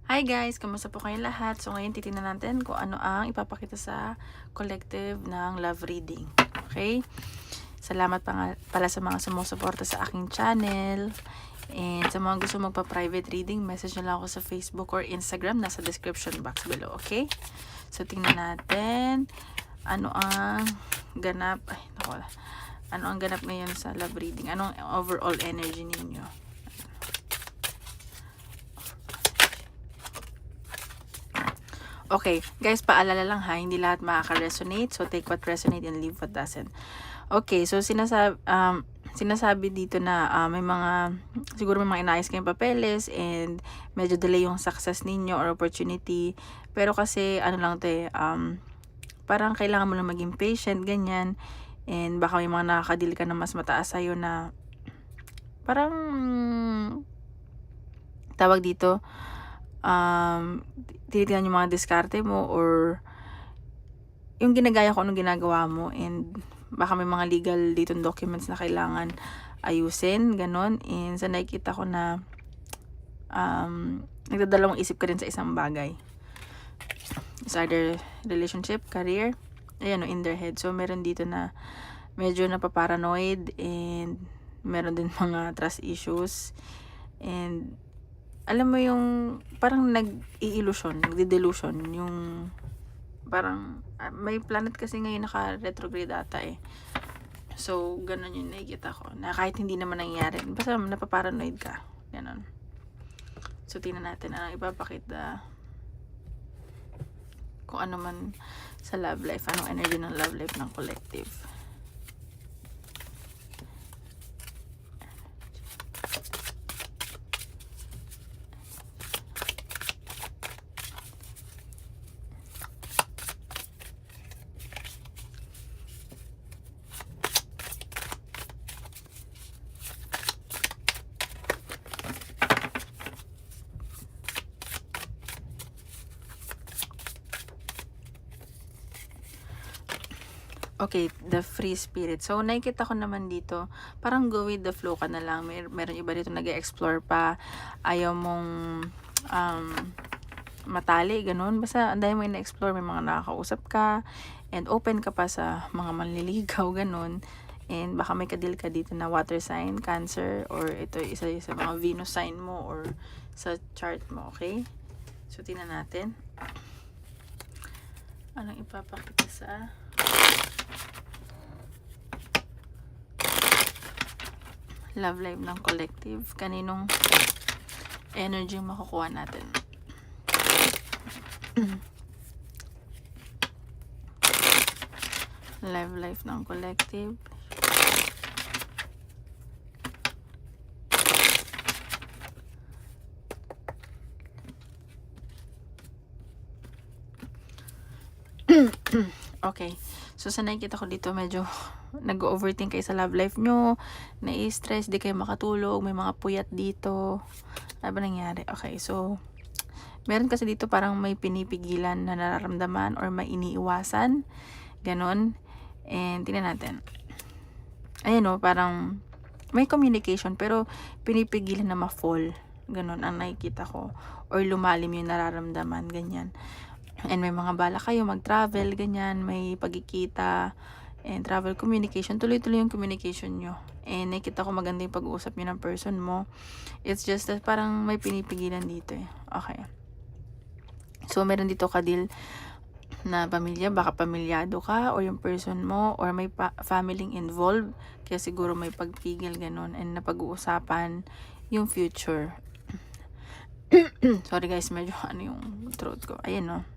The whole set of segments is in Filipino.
Hi guys! Kamusta po kayong lahat? So ngayon titingnan natin kung ano ang ipapakita sa collective ng love reading. Okay? Salamat pala sa mga sumusuporta sa aking channel. And sa mga gusto magpa-private reading, message nyo lang ako sa Facebook or Instagram. Nasa description box below. Okay? So tingnan natin ano ang ganap. Ano ang ganap ngayon sa love reading? Anong overall energy ninyo? Okay, guys, paalala lang ha, hindi lahat makaka-resonate. So, take what resonate and leave what doesn't. Okay, so sinasabi dito na may mga, siguro may mga inayos kayong papeles and medyo delay yung success ninyo or opportunity. Pero kasi, ano lang te, parang kailangan mo lang maging patient, ganyan. And baka may mga nakakadil ka na mas mataas sa'yo na parang, tawag dito, tinitingnan yung mga diskarte mo or yung ginagaya ko anong ginagawa mo, and baka may mga legal dito documents na kailangan ayusin, ganon. And sa nakikita ko na nagdadalawang isip ka rin sa isang bagay. It's either relationship, career, ayan o, in their head. So meron dito na medyo napaparanoid and meron din mga trust issues, and alam mo yung parang nag-i-illusion, nagde-delusion yung parang may planet kasi ngayon naka-retrograde ata eh. So, ganun yung nakikita ko. Na kahit hindi naman nangyayari, basta napaparanoid ka. Ganun. So, tingnan natin anong ipapakita kung ano man sa love life, anong energy ng love life ng collective. Okay, the free spirit. So, nakikita ko naman dito, parang go with the flow ka na lang. Meron iba dito nag-explore pa. Ayaw mong matali, ganun. Basta, anday mo na-explore, may mga nakakausap ka, and open ka pa sa mga manliligaw, ganun. And baka may kadil ka dito na water sign, Cancer, or ito isa sa mga Venus sign mo, or sa chart mo, okay? So, tingnan natin. Anong ipapakita sa love life ng collective? Kaninong energy makukuha natin? Love life ng collective. Okay. So, sa nakikita ko dito, medyo nag-overthink kayo sa love life nyo, nai-stress, di kayo makatulog, may mga puyat dito. Ano ba nangyari? Okay, so, meron kasi dito parang may pinipigilan na nararamdaman or may iniiwasan. Ganon. And, tingnan natin. Ayan o, parang may communication, pero pinipigilan na ma-fall. Ganon ang nakikita ko. Or lumalim yung nararamdaman, ganyan. And may mga bala kayo mag-travel, ganyan, may pagkikita and travel communication, tuloy-tuloy yung communication nyo. And nakita ko maganda yung pag-uusap nyo ng person mo. It's just that parang may pinipigilan dito eh. Okay. So, meron dito kadil na pamilya, baka pamilyado ka or yung person mo, or may family involved, kaya siguro may pagpigil, ganun, and napag-uusapan yung future. Sorry guys, medyo ano yung throat ko. Ayan no.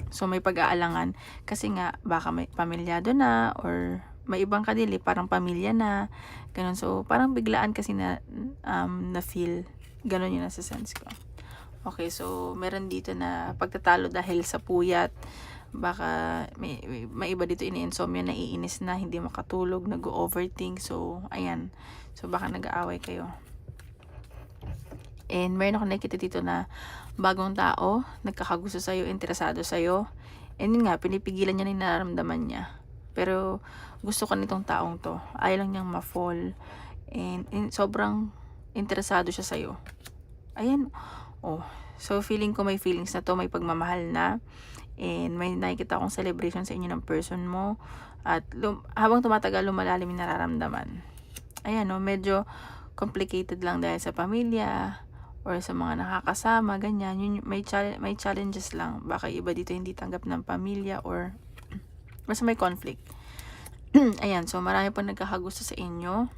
So, may pag-aalangan. Kasi nga, baka may pamilyado na, or may ibang kadili, parang pamilya na. Ganun. So, parang biglaan kasi na feel. Ganun yung nasa sense ko. Okay, so, meron dito na pagtatalo dahil sa puyat. Baka may iba dito ini-insomnia, naiinis na, hindi makatulog, nag-overthink. So, ayan. So, baka nag-aaway kayo. And meron ako nakikita dito na bagong tao, nagkakagusto sa'yo, interesado sa'yo. And yun nga, pinipigilan niya na yung nararamdaman niya. Pero gusto ko nitong taong to. Ayaw lang niyang ma-fall. And sobrang interesado siya sa'yo. Ayan. Oh, So, feeling ko may feelings na to, may pagmamahal na. And may nakikita akong celebration sa inyo ng person mo. At habang tumatagal, lumalalim yung nararamdaman. Ayan, no, medyo complicated lang dahil sa pamilya or sa mga nakakasama, ganyan. Yun, may challenges lang. Baka iba dito hindi tanggap ng pamilya or basta may conflict. Ayan, so marami pang nagkakagusto sa inyo.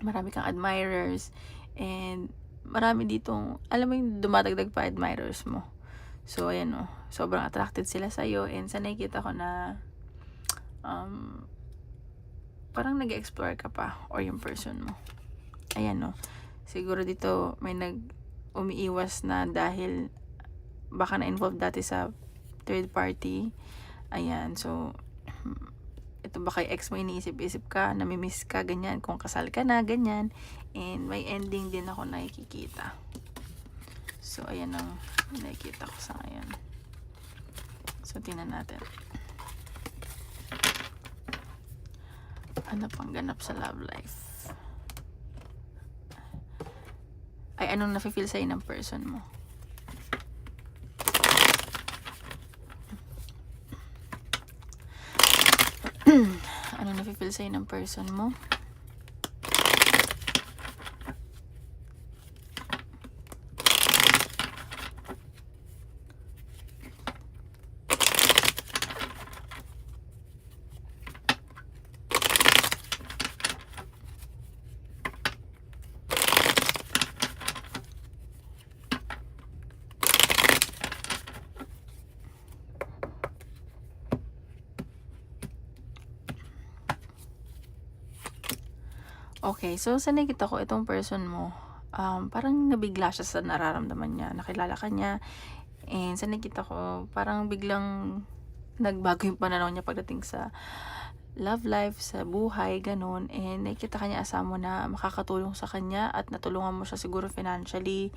Marami kang admirers. And marami ditong, alam mo yung dumadagdag pa admirers mo. So, ayan o. Sobrang attracted sila sa'yo. And sa nakikita ko na parang nag-explore ka pa or yung person mo. Ayan o. Siguro dito may umiiwas na dahil baka na-involve dati sa third party. Ayan. So, ito baka ex mo iniisip-isip ka, namimiss ka, ganyan. Kung kasal ka na, ganyan. And may ending din ako nakikita. So, ayan ang nakikita ko sa ngayon. So, tingnan natin. Ano pang ganap sa love life? Ay, anong nafe-feel sa'yo ng person mo? Anong nafe-feel sa'yo ng person mo? Okay, so sa nakita ko, itong person mo, parang nabigla siya sa nararamdaman niya. Nakilala ka niya, and sa nakita ko, parang biglang nagbago yung pananaw niya pagdating sa love life, sa buhay, ganun. And nakikita ka niya asama mo na makakatulong sa kanya at natulungan mo siya siguro financially.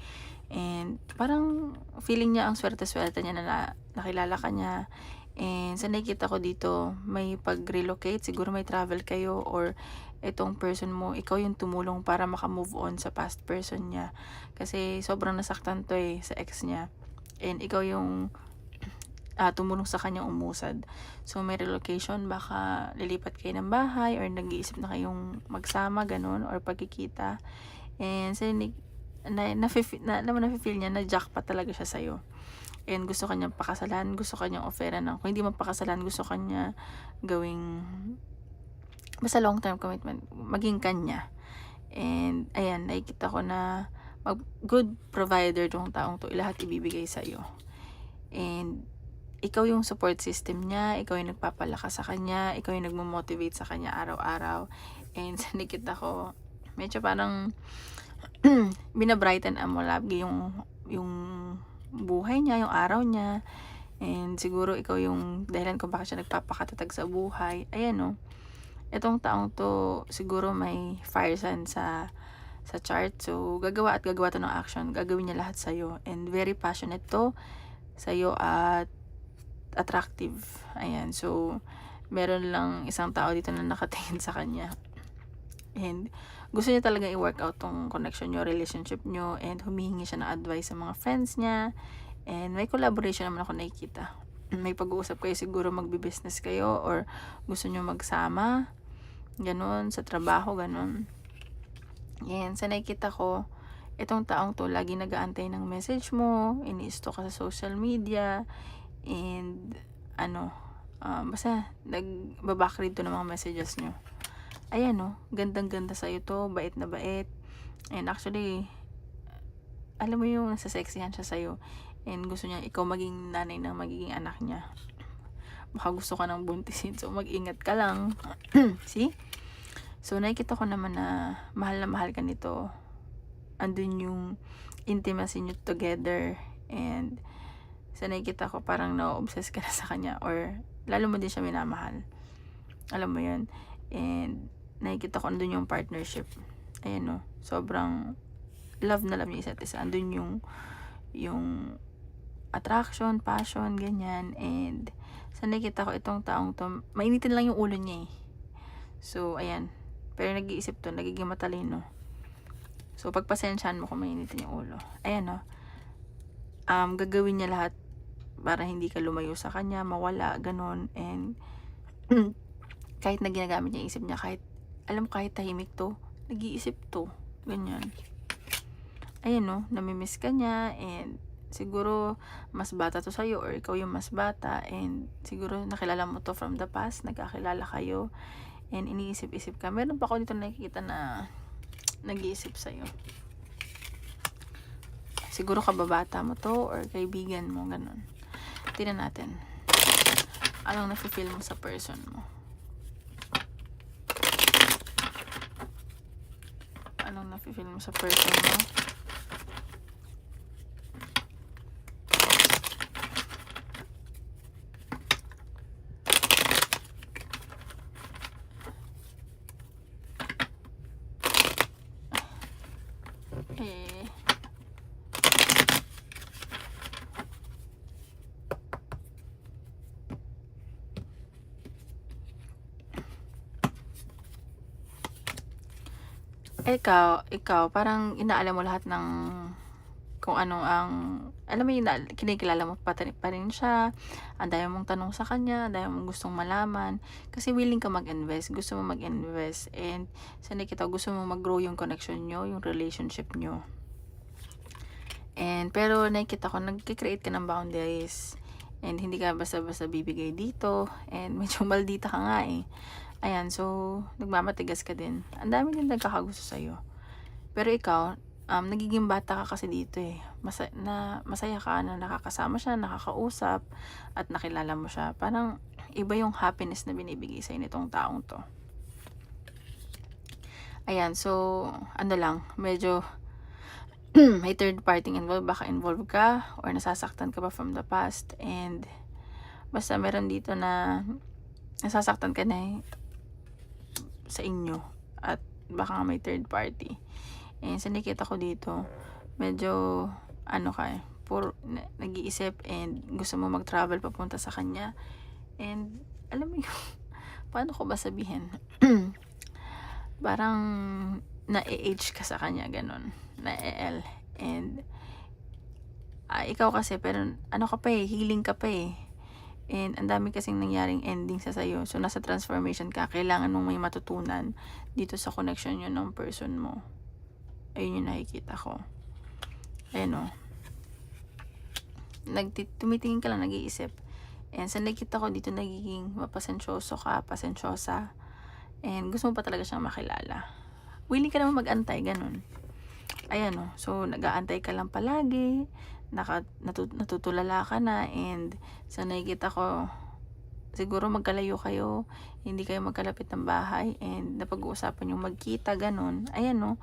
And parang feeling niya ang swerte-swerte niya na nakilala ka niya. And sa nakikita ko dito, may pag-relocate, siguro may travel kayo or itong person mo, ikaw yung tumulong para maka-move on sa past person niya. Kasi sobrang nasaktan to sa ex niya. And ikaw yung tumulong sa kanyang umusad. So, may relocation, baka lilipat kayo ng bahay or nag-iisip na kayong magsama, ganun, or pagkikita. And so, nafe-feel niya na jackpot talaga siya sa'yo. And gusto kanyang pakasalan, gusto kanyang offeran ng, kung hindi man pakasalan, gusto kanya gawing basta long-term commitment, maging kanya. And, ayan, nakikita ko na good provider tong taong to, lahat ibibigay sa'yo. And, ikaw yung support system niya, ikaw yung nagpapalakas sa kanya, ikaw yung nagmo-motivate sa kanya araw-araw. And, nakikita ko, medyo parang, binabrighten mo lagi yung buhay niya, yung araw niya. And, siguro ikaw yung dahilan kung bakit siya nagpapakatatag sa buhay. Ayan, no? Itong taong to, siguro may fire sign sa chart. So, gagawa to ng action. Gagawin niya lahat sa'yo. And very passionate to sa'yo at attractive. Ayan. So, meron lang isang tao dito na nakatingin sa kanya. And gusto niya talaga i-work out tong connection nyo, relationship nyo. And humihingi siya ng advice sa mga friends niya. And may collaboration naman ako nakikita. May pag-uusap kayo, siguro magbi-business kayo or gusto nyo magsama. Ganun, sa trabaho, ganun. Yan, sa nakikita ko, itong taong to, lagi nag-aantay ng message mo, ini-stalk ka sa social media, and, basta, nag-backread to ng mga messages nyo. Ayan, no, gandang-ganda sa'yo to, bait na bait. And actually, alam mo yung nasasexihan siya sa'yo, and gusto niya, ikaw maging nanay ng magiging anak niya. Baka gusto ka ng buntisin, so mag-ingat ka lang. See? So, nakikita ko naman na mahal ka nito. Andun yung intimacy nyo together. And, sa nakikita ko, parang na-obsess ka na sa kanya. Or, lalo mo din siya minamahal. Alam mo yun. And, nakikita ko, andun yung partnership. Ayan, no. Sobrang love na love niya isa't isa. Andun yung attraction, passion, ganyan. And, sa nakikita ko, itong taong to, mainitin lang yung ulo niya So, ayan. Pero nag-iisip to, nagiging matalino. So, pagpasensyahan mo kung mainitin yung ulo. Ayan, no. gagawin niya lahat para hindi ka lumayo sa kanya, mawala, ganon. And kahit na ginagamit niya isip niya, kahit alam mo, kahit tahimik to, nag-iisip to, ganyan. Ayan no, namimiss ka niya, and siguro mas bata to sa'yo, or ikaw yung mas bata, and siguro nakilala mo to from the past, nagkakilala kayo, and iniisip-isip ka. Meron pa ako dito nakikita na nag-iisip sa'yo. Siguro kababata mo to, or kaibigan mo, ganun. Tingnan natin. Anong nafe-feel mo sa person mo? Anong nafe-feel mo sa person mo? Ikaw, parang inaalam mo lahat ng kung ano ang, alam mo yun, kinikilala mo pa rin siya, ang dami mong tanong sa kanya, ang dami mong gustong malaman, kasi willing ka mag-invest, gusto mo mag-invest, and sa nakita, gusto mo mag-grow yung connection nyo, yung relationship nyo. And, pero nakikita ko, nag-create ka ng boundaries, and hindi ka basta-basta bibigay dito, and medyo maldita ka nga eh. Ayan, so, nagmamatigas ka din. Ang dami din nagkakagusto sa'yo. Pero ikaw, nagiging bata ka kasi dito eh. Masaya ka na nakakasama siya, nakakausap, at nakilala mo siya. Parang, iba yung happiness na binibigay sa'yo nitong taong to. Ayan, so, ano lang, medyo, may third party involved. Baka involved ka, or nasasaktan ka pa from the past. And, basta meron dito na, nasasaktan ka na sa inyo, at baka nga may third party. And sa nakita ko dito, medyo ano ka eh, puro nag-iisip, and gusto mo mag-travel papunta sa kanya, and alam mo yung paano ko ba sabihin, parang na-age ka sa kanya, ganon, na-el. And ikaw kasi, pero ano ka pa eh, healing ka pa eh. And ang dami kasing nangyaring ending sa sayo. So, nasa transformation ka. Kailangan mong may matutunan dito sa connection nyo ng person mo. Ayun yung nakikita ko. Ayan o. Tumitingin ka lang, nag-iisip. And sa nakikita ko dito, nagiging mapasensyoso ka, pasensyosa. And gusto mo pa talaga siyang makilala. Willing ka naman mag-antay, ganun. Ayan o. So, nag-aantay ka lang palagi. Natutulala ka na, and sa nakikita ko, siguro magkalayo kayo, hindi kayo magkalapit ng bahay, and napag-uusapan yung magkita, ganun. Ayan no,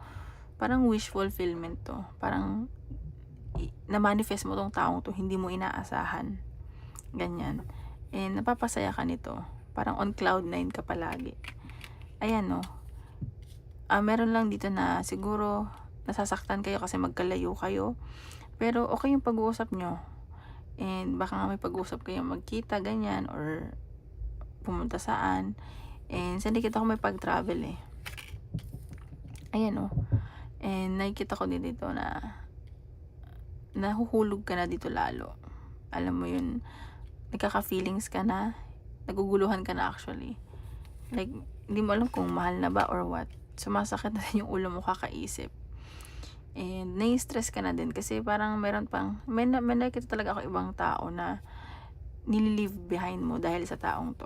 parang wish fulfillment to, parang na-manifest mo tong taong to, hindi mo inaasahan, ganyan. And napapasaya ka nito, parang on cloud 9 ka palagi. Ayan no, meron lang dito na siguro nasasaktan kayo kasi magkalayo kayo, pero okay yung pag-uusap nyo. And baka nga may pag-uusap kayo magkita, ganyan, or pumunta saan. And sa nakikita ko may pag-travel eh. Ayan o. And nakikita ko din dito na nahuhulog ka na dito lalo. Alam mo yun, nagkaka-feelings ka na, naguguluhan ka na actually. Like, hindi mo alam kung mahal na ba or what. Sumasakit na yung ulo mo kakaisip. And nai-stress ka na din kasi parang meron pang, may nakikita talaga ako ibang tao na nililive behind mo dahil sa taong to.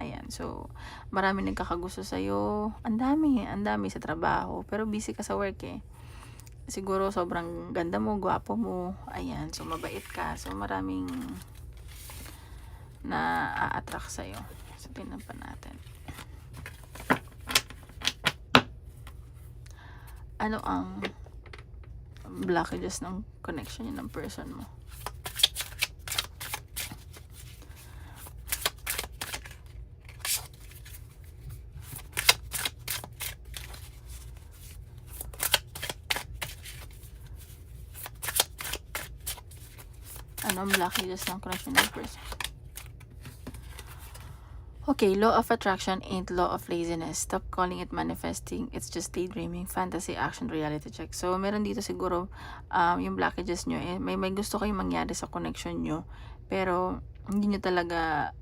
Ayan, so marami nagkakagusto sa'yo, ang dami sa trabaho, pero busy ka sa work eh. Siguro sobrang ganda mo, gwapo mo, ayan, so mabait ka, so maraming na-attract sa'yo. So tingnan pa natin. Ano ang blockages ng connection yun ng person mo? Ano ang blockages ng connection ng person? Okay, law of attraction ain't law of laziness. Stop calling it manifesting. It's just daydreaming, fantasy, action, reality check. So, meron dito siguro yung blockages nyo. May gusto kayong mangyari sa connection nyo. Pero, hindi nyo talaga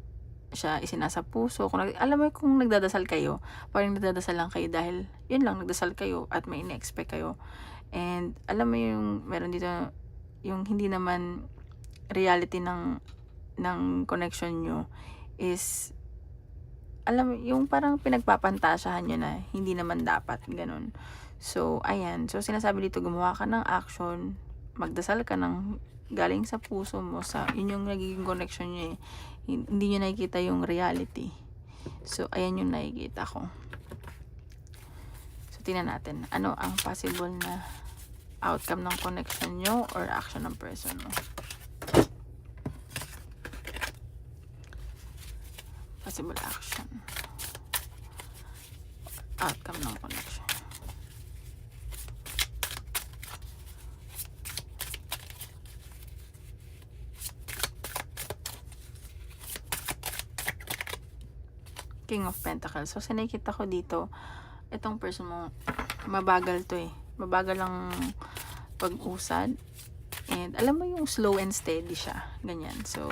siya isinasa puso. Alam mo kung nagdadasal kayo, parang nagdadasal lang kayo dahil, yun lang, nagdasal kayo at may ina-expect kayo. And, alam mo yung, meron dito, yung hindi naman reality ng connection nyo is, alam mo, yung parang pinagpapantasyahan nyo na hindi naman dapat, ganun. So, ayan. So, sinasabi dito, gumawa ka ng action, magdasal ka ng galing sa puso mo, yun yung nagiging connection nyo eh. Hindi nyo nakikita yung reality. So, ayan yung nakikita ko. So, tingnan natin. Ano ang possible na outcome ng connection nyo or action ng person mo? Possible action. Outcome ng connection. King of Pentacles. So, nakikita ko dito, itong person mo, mabagal to eh. Mabagal lang pag-usad. And, alam mo yung slow and steady siya. Ganyan. So,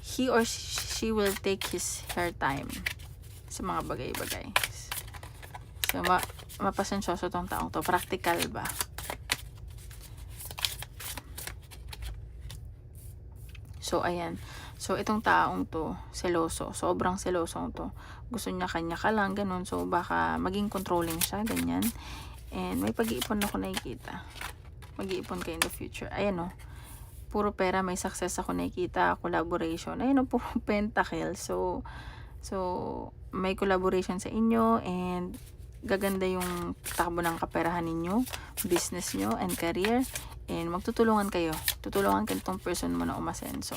he or she will take her time sa mga bagay-bagay. So, mapasensyoso tong taong to. Practical ba? So, ayan. So, itong taong to, seloso. Sobrang selosong to. Gusto niya kanya ka lang, ganun. So, baka maging controlling siya, ganyan. And, may pag-iipon ako nakikita. Mag-iipon kayo in the future. Ayan o. Puro pera, may success ako nakikita. Collaboration. Ayan o, puro pentacle. So, may collaboration sa inyo. And, gaganda yung takbo ng kaperahan ninyo, business nyo, and career. And, magtutulungan kayo. Tutulungan kayo itong person mo na umasenso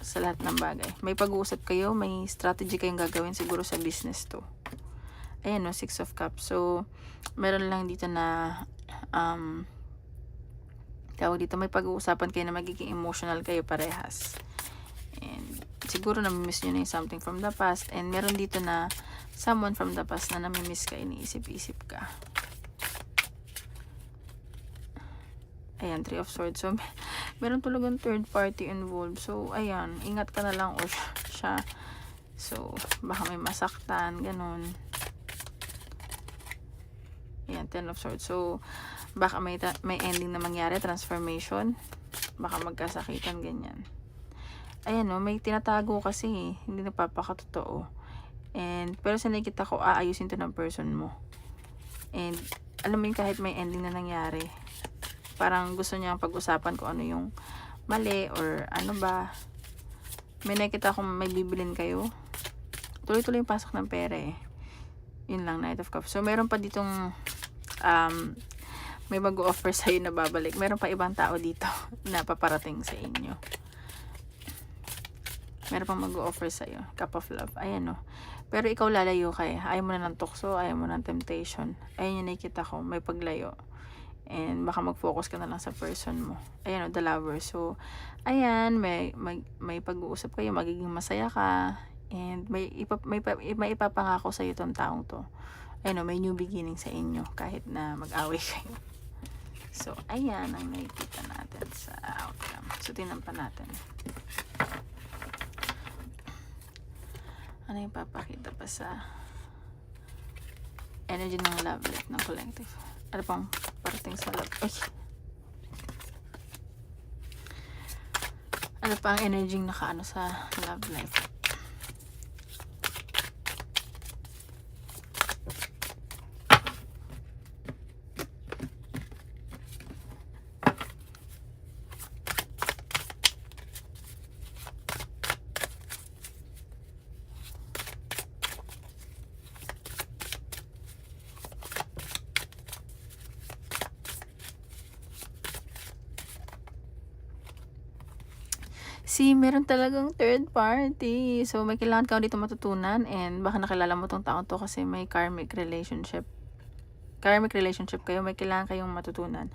sa lahat ng bagay. May pag-uusap kayo, may strategy kayong gagawin siguro sa business to. Ayan no, 6 of Cups. So, meron lang dito na tawag dito, may pag-uusapan kayo na magiging emotional kayo parehas. And, siguro namimiss nyo na yung something from the past. And, meron dito na someone from the past na namimiss ka, iniisip-isip ka. Ayan, 3 of Swords. So, meron talagang third party involved. So, ayan, ingat ka na lang o siya. So, baka may masaktan, ganun. Ayan, 10 of Swords. So, baka may ending na mangyari, transformation. Baka magkasakitan, ganyan. Ayan, no, may tinatago kasi, hindi napapakatotoo. And, pero sa nakikita ko, aayusin to ng person mo. And, alam mo yun, kahit may ending na nangyari, parang gusto niyang pag-usapan kung ano yung mali or ano ba. May nakita akong may bibilin kayo. Tuloy-tuloy yung pasok ng pera eh. Yun lang, Knight of Cups. So, meron pa ditong may mag-offer sa'yo na babalik. Meron pa ibang tao dito na paparating sa inyo. Meron pang mag-offer sa'yo. Cup of Love. Ayan no. Pero ikaw lalayo ka eh. Ayaw mo na ng tukso. Ayaw mo ng temptation. Ayan yung nakikita ko. May paglayo. And baka mag-focus ka na lang sa person mo. Ayan o, the lover. So, ayan, may pag-uusap kayo, magiging masaya ka. And may ipapangako sa iyo tong taong to. Ayan o, may new beginning sa inyo kahit na mag-away kayo. So, ayan ang nakikita natin sa outcome. So, tingnan pa natin. Ano yung papakita pa sa energy ng love life ng collective? Ano pang parating sa love? Ay. Ano pa ang energy nakaano sa love life? See, meron talagang third party. So, may kailangan ka dito matutunan and baka nakilala mo tong taong to kasi may karmic relationship. Karmic relationship kayo, may kailangan kayong matutunan.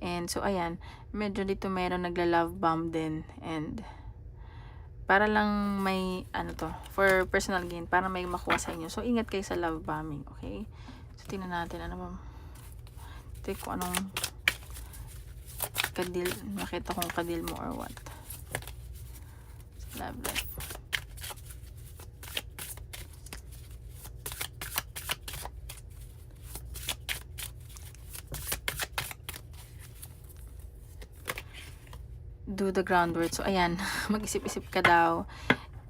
And so, ayan, medyo dito meron nagla-love bomb din. And para lang may, for personal gain, para may makuha sa inyo. So, ingat kayo sa love bombing, okay? So, tingnan natin, take ko anong kadil, makita kong kadil mo or what. Sa love life. Do the groundwork. So, ayan, mag-isip-isip ka daw.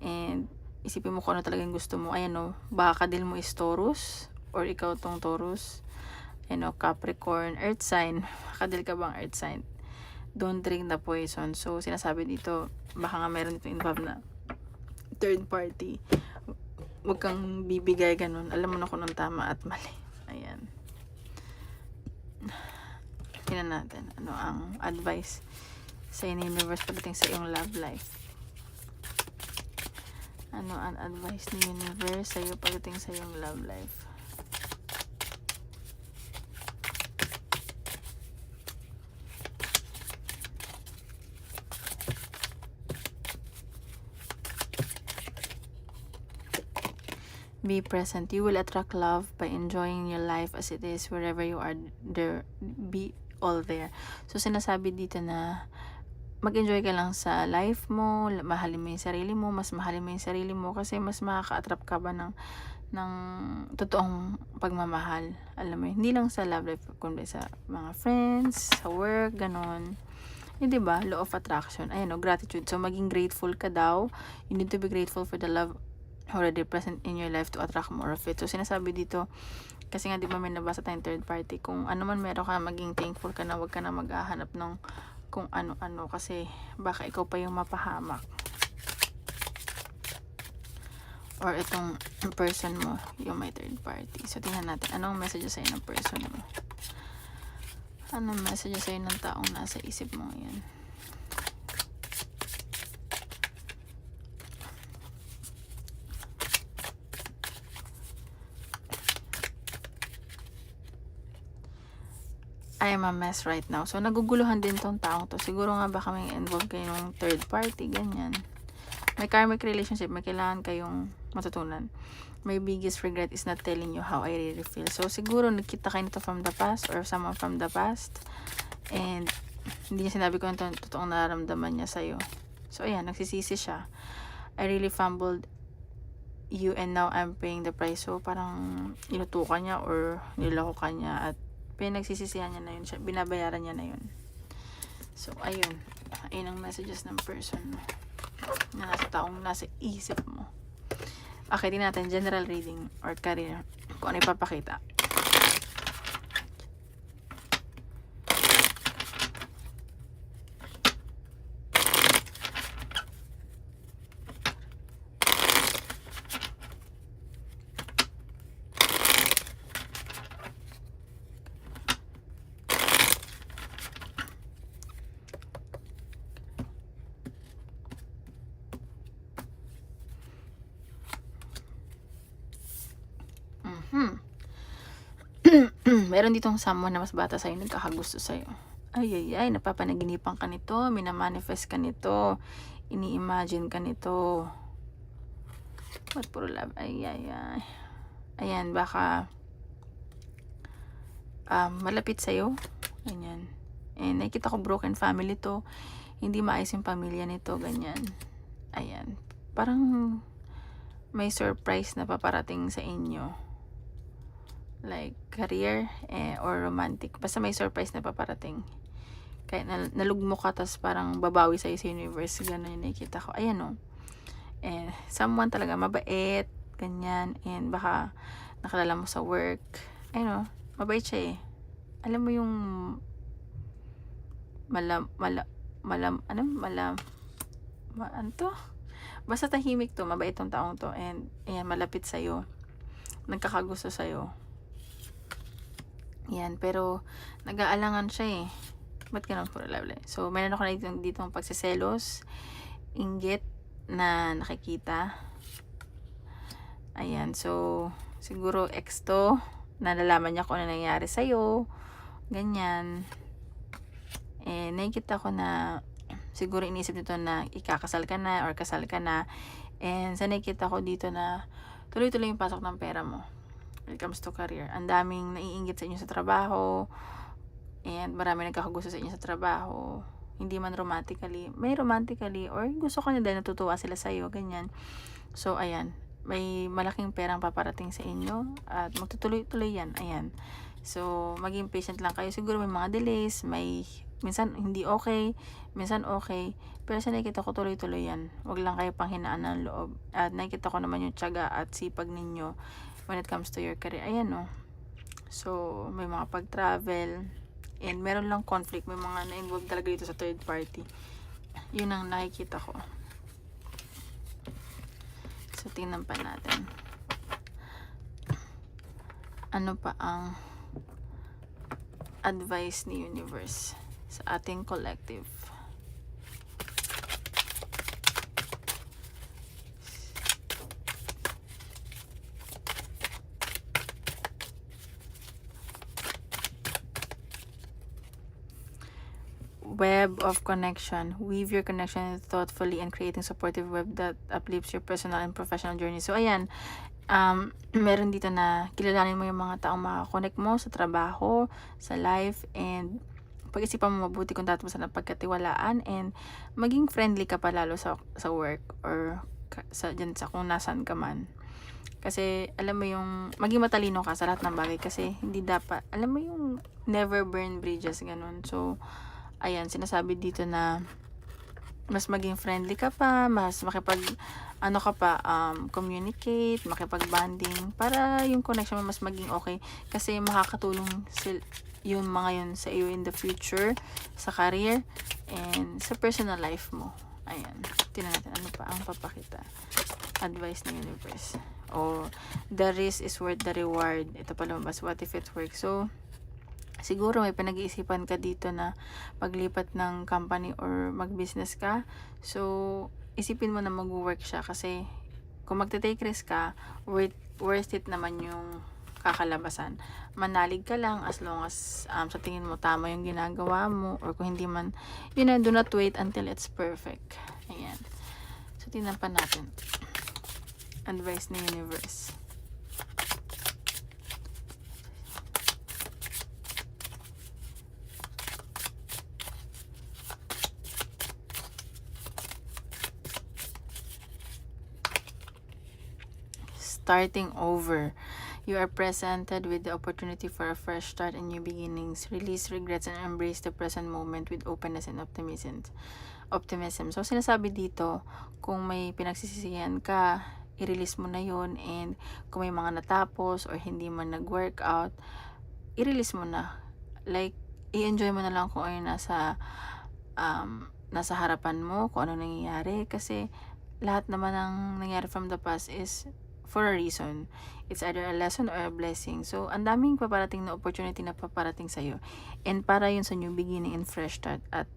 And, isipin mo kung ano talagang gusto mo. Ayan, no, baka kadil mo is Taurus, or ikaw tong Taurus. Ayan, no, Capricorn, Earth sign. Kadil ka bang Earth sign? Don't drink the poison. So, sinasabi dito, baka nga meron dito involved na third party. Huwag kang bibigay ganun. Alam mo na kung anong tama at mali. Ayan. Tingnan natin, ano ang advice sa universe pagdating sa iyong love life. Ano ang advice ni universe sa iyo pagdating sa iyong love life? Be present. You will attract love by enjoying your life as it is wherever you are. There, be all there. So, sinasabi dito na mag-enjoy ka lang sa life mo, mahalin mo yung sarili mo, mas mahalin mo yung sarili mo kasi mas makaka-attract ka ba ng totoong pagmamahal. Alam mo, hindi lang sa love life, kundi sa mga friends, sa work, ganon. Hindi ba? Law of attraction. Ayan o, gratitude. So, maging grateful ka daw. You need to be grateful for the love already present in your life to attract more of it. So, sinasabi dito, kasi nga di ba may nabasa tayong third party, kung ano man meron ka, maging thankful ka na, wag ka na maghahanap ng kung ano-ano kasi baka ikaw pa yung mapahamak. Or itong person mo, yung may third party. So, tingnan natin, anong message sa'yo ng person mo? Anong message sa'yo ng taong nasa isip mo ngayon? I am a mess right now. So, naguguluhan din tong taong to. Siguro nga baka may involved kayo ng third party, ganyan. May karmic relationship, may kailangan kayong matutunan. My biggest regret is not telling you how I really feel. So, siguro nagkita kayo nito from the past or someone from the past. And, hindi niya sinabi ko yung totoong nararamdaman niya sa'yo. So, ayan, nagsisisi siya. I really fumbled you and now I'm paying the price. So, parang inutukan niya or niloko ka niya at pinagsisisihan niya na yun siya, binabayaran niya na yun. So, ayun. Ayun ang messages ng person mo. Na nasa taong nasa isip mo. Okay, din natin general reading or career. Kung ano ipapakita. Meron ditong someone na mas bata sa'yo, nagkakagusto sa'yo. Ay, napapanaginipan ka nito, minamanifest ka nito, ini-imagine ka nito. What puro love? Ayan, baka malapit sa'yo. Ganyan. And nakita ko broken family to. Hindi maayos yung pamilya nito, ganyan. Ayan. Parang may surprise na paparating sa inyo. Like career or romantic. Basta may surprise na paparating. Kaya nalugmo ka, tas parang babawi sa'yo sa universe. Gano'n yung nakikita ko. Ayan o. Someone talaga mabait. Ganyan. And baka nakalala mo sa work. Ayun o. Mabait siya eh. Alam mo yung ano to? Basta tahimik to. Mabait tong taong to. And ayan, malapit sa'yo. Nagkakagusto sa'yo. Yan, pero nag-aalangan siya eh. Ba't ganun po lovely? So, meron ako na dito ng pagsiselos, inggit na nakikita. Ayan, so, siguro ex to, nalalaman niya kung ano nangyari sa'yo. Ganyan. Nakikita ko na siguro iniisip nito na ikakasal ka na or kasal ka na. And sa nakikita ko dito na tuloy-tuloy yung pasok ng pera mo when it comes to career. Ang daming naiinggit sa inyo sa trabaho, and marami nagkakagusto sa inyo sa trabaho. Hindi man romantically, may romantically, or gusto ka na dahil natutuwa sila sa'yo, ganyan. So, ayan, may malaking perang paparating sa inyo at magtutuloy-tuloy yan, ayan. So, maging patient lang kayo. Siguro may mga delays, minsan hindi okay, minsan okay, pero sa nakikita ko tuloy-tuloy yan. Huwag lang kayo panghinaan ng loob. At nakikita ko naman yung tiyaga at sipag ninyo when it comes to your career. Ayan, no. So, may mga pag-travel, and meron lang conflict, may mga na-involve talaga dito sa third party. Yun ang nakikita ko. So, tingnan pa natin. Ano pa ang advice ni universe sa ating collective? Web of connection. Weave your connection thoughtfully and creating supportive web that uplifts your personal and professional journey. So, ayan. Meron dito na kilalanin mo yung mga taong makakonect mo sa trabaho, sa life, and pag-isipan mo mabuti kung dapat mo sa napagkatiwalaan, and maging friendly ka pa lalo sa work or dyan sa kung nasan ka man. Kasi, alam mo yung, maging matalino ka sa lahat ng bagay kasi hindi dapat, alam mo yung never burn bridges, ganun. So, ayan, sinasabi dito na mas maging friendly ka pa, mas communicate, makipag-bonding, para yung connection mo mas maging okay. Kasi makakatulong yung mga yun sa iyo in the future, sa career, and sa personal life mo. Ayan, tingnan natin ano pa ang papakita. Advice ng universe. The risk is worth the reward. Ito pala mas what if it works. So, siguro may pinag-iisipan ka dito na paglipat ng company or mag-business ka. So, isipin mo na mag-work siya kasi kung magte-take risk ka, worth it naman yung kakalabasan. Manalig ka lang as long as sa tingin mo tama yung ginagawa mo, or kung hindi man, do not wait until it's perfect. Ayan. So, tingnan pa natin. Advice ng universe. Starting over. You are presented with the opportunity for a fresh start and new beginnings. Release regrets and embrace the present moment with openness and optimism. So, sinasabi dito, kung may pinagsisisihan ka, i-release mo na yun, and kung may mga natapos or hindi man nag-work out, i-release mo na. Like, i-enjoy mo na lang kung ano nasa harapan mo, kung ano nangyayari, kasi lahat naman ng nangyari from the past is for a reason. It's either a lesson or a blessing. So, ang daming paparating na opportunity na paparating sa'yo. And para yun sa new beginning and fresh start. At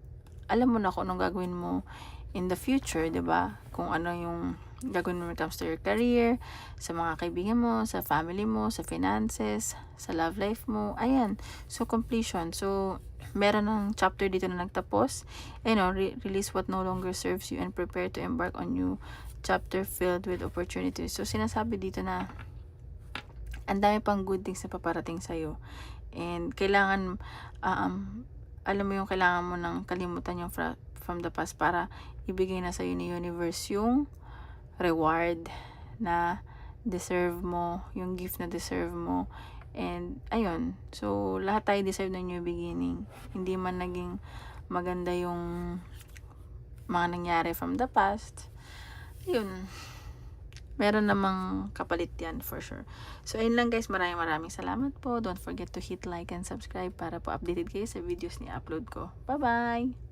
alam mo na kung anong gagawin mo in the future, 'di ba? Kung ano yung gagawin mo when it comes to your career, sa mga kaibigan mo, sa family mo, sa finances, sa love life mo. Ayan. So, completion. So, meron ng chapter dito na nagtapos. Release what no longer serves you and prepare to embark on new chapter filled with opportunities. So, sinasabi dito na ang dami pang good things na paparating sa'yo. And kailangan, alam mo yung kailangan mo nang kalimutan yung from the past para ibigay na sa'yo ni universe yung reward na deserve mo, yung gift na deserve mo. And, ayun. So, lahat tayo deserve ng new beginning. Hindi man naging maganda yung mga nangyari from the past. Yun. Meron namang kapalit yan for sure. So, ayun lang guys. Maraming salamat po. Don't forget to hit like and subscribe para po updated kayo sa videos ni upload ko. Bye-bye!